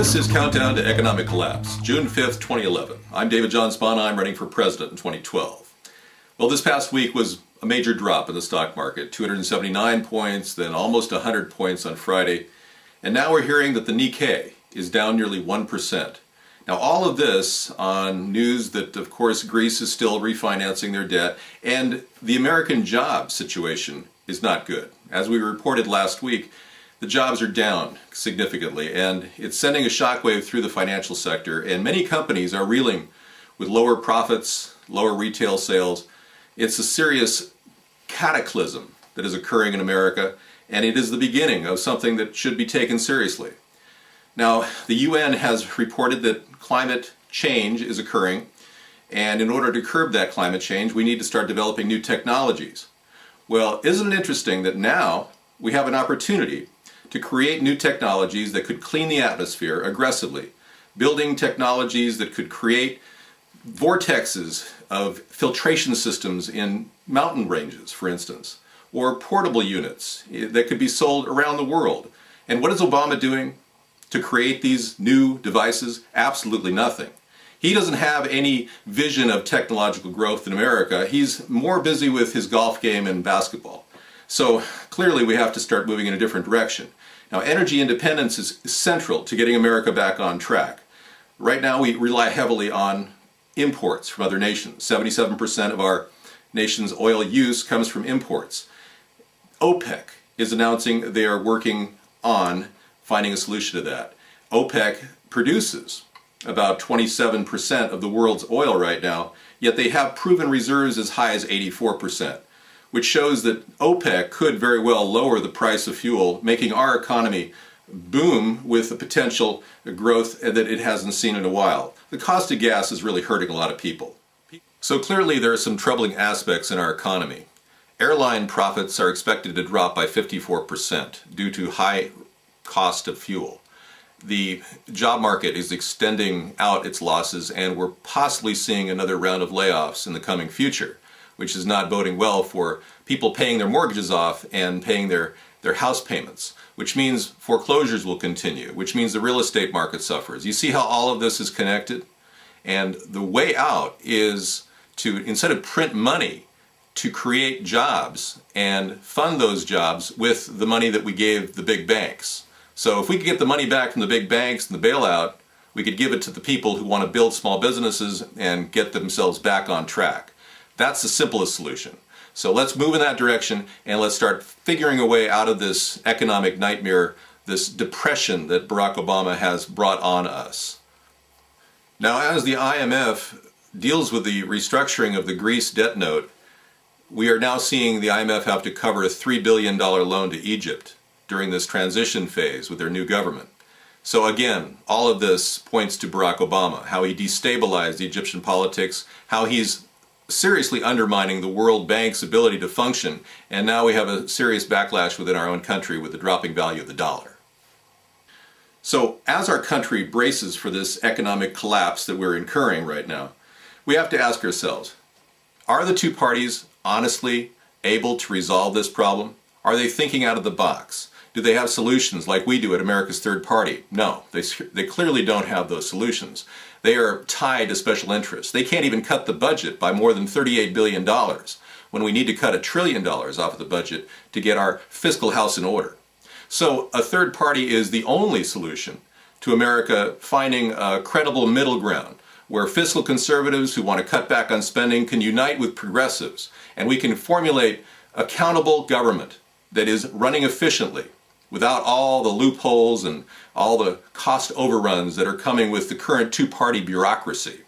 This is Countdown to Economic Collapse, June 5th, 2011. I'm David John Sponheim, running for president in 2012. Well, this past week was a major drop in the stock market, 279 points, then almost 100 points on Friday, and now we're hearing that the Nikkei is down nearly 1%. Now, all of this on news that, of course, Greece is still refinancing their debt, and the American job situation is not good. As we reported last week, the jobs are down significantly, and it's sending a shockwave through the financial sector, and many companies are reeling with lower profits, lower retail sales. It's a serious cataclysm that is occurring in America, and it is the beginning of something that should be taken seriously. Now, the UN has reported that climate change is occurring, and in order to curb that climate change, we need to start developing new technologies. Well, isn't it interesting that now we have an opportunity to create new technologies that could clean the atmosphere aggressively, building technologies that could create vortexes of filtration systems in mountain ranges, for instance, or portable units that could be sold around the world. And what is Obama doing to create these new devices? Absolutely nothing. He doesn't have any vision of technological growth in America. He's more busy with his golf game and basketball. So clearly we have to start moving in a different direction. Now, energy independence is central to getting America back on track. Right now we rely heavily on imports from other nations. 77% of our nation's oil use comes from imports. OPEC is announcing they are working on finding a solution to that. OPEC produces about 27% of the world's oil right now, yet they have proven reserves as high as 84%. Which shows that OPEC could very well lower the price of fuel, making our economy boom with the potential growth that it hasn't seen in a while. The cost of gas is really hurting a lot of people. So clearly there are some troubling aspects in our economy. Airline profits are expected to drop by 54% due to high cost of fuel. The job market is extending out its losses, and we're possibly seeing another round of layoffs in the coming future, which is not boding well for people paying their mortgages off and paying their house payments, which means foreclosures will continue, which means the real estate market suffers. You see how all of this is connected? And the way out is to, instead of print money, to create jobs and fund those jobs with the money that we gave the big banks. So if we could get the money back from the big banks and the bailout, we could give it to the people who want to build small businesses and get themselves back on track. That's the simplest solution. So let's move in that direction, and let's start figuring a way out of this economic nightmare, this depression that Barack Obama has brought on us. Now, as the IMF deals with the restructuring of the Greece debt note, we are now seeing the IMF have to cover a $3 billion loan to Egypt during this transition phase with their new government. So again, all of this points to Barack Obama, how he destabilized the Egyptian politics, how he's seriously undermining the World Bank's ability to function, and now we have a serious backlash within our own country with the dropping value of the dollar. So as our country braces for this economic collapse that we're incurring right now, we have to ask ourselves, are the two parties honestly able to resolve this problem? Are they thinking out of the box? Do they have solutions like we do at America's Third Party? No, they clearly don't have those solutions. They are tied to special interests. They can't even cut the budget by more than $38 billion when we need to cut $1 trillion off of the budget to get our fiscal house in order. So a third party is the only solution to America finding a credible middle ground where fiscal conservatives who want to cut back on spending can unite with progressives, and we can formulate accountable government that is running efficiently without all the loopholes and all the cost overruns that are coming with the current two-party bureaucracy.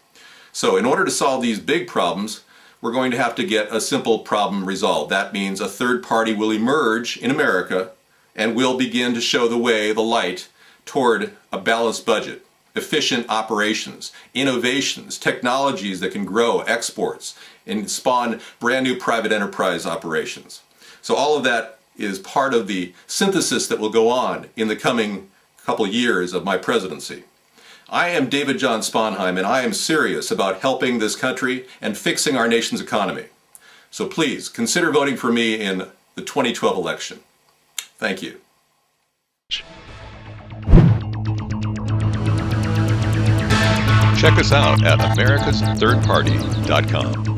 So in order to solve these big problems, we're going to have to get a simple problem resolved. That means a third party will emerge in America and will begin to show the way, the light, toward a balanced budget, efficient operations, innovations, technologies that can grow exports, and spawn brand new private enterprise operations. So all of that is part of the synthesis that will go on in the coming couple years of my presidency. I am David John Sponheim, and I am serious about helping this country and fixing our nation's economy. So please consider voting for me in the 2012 election. Thank you. Check us out at americasthirdparty.com.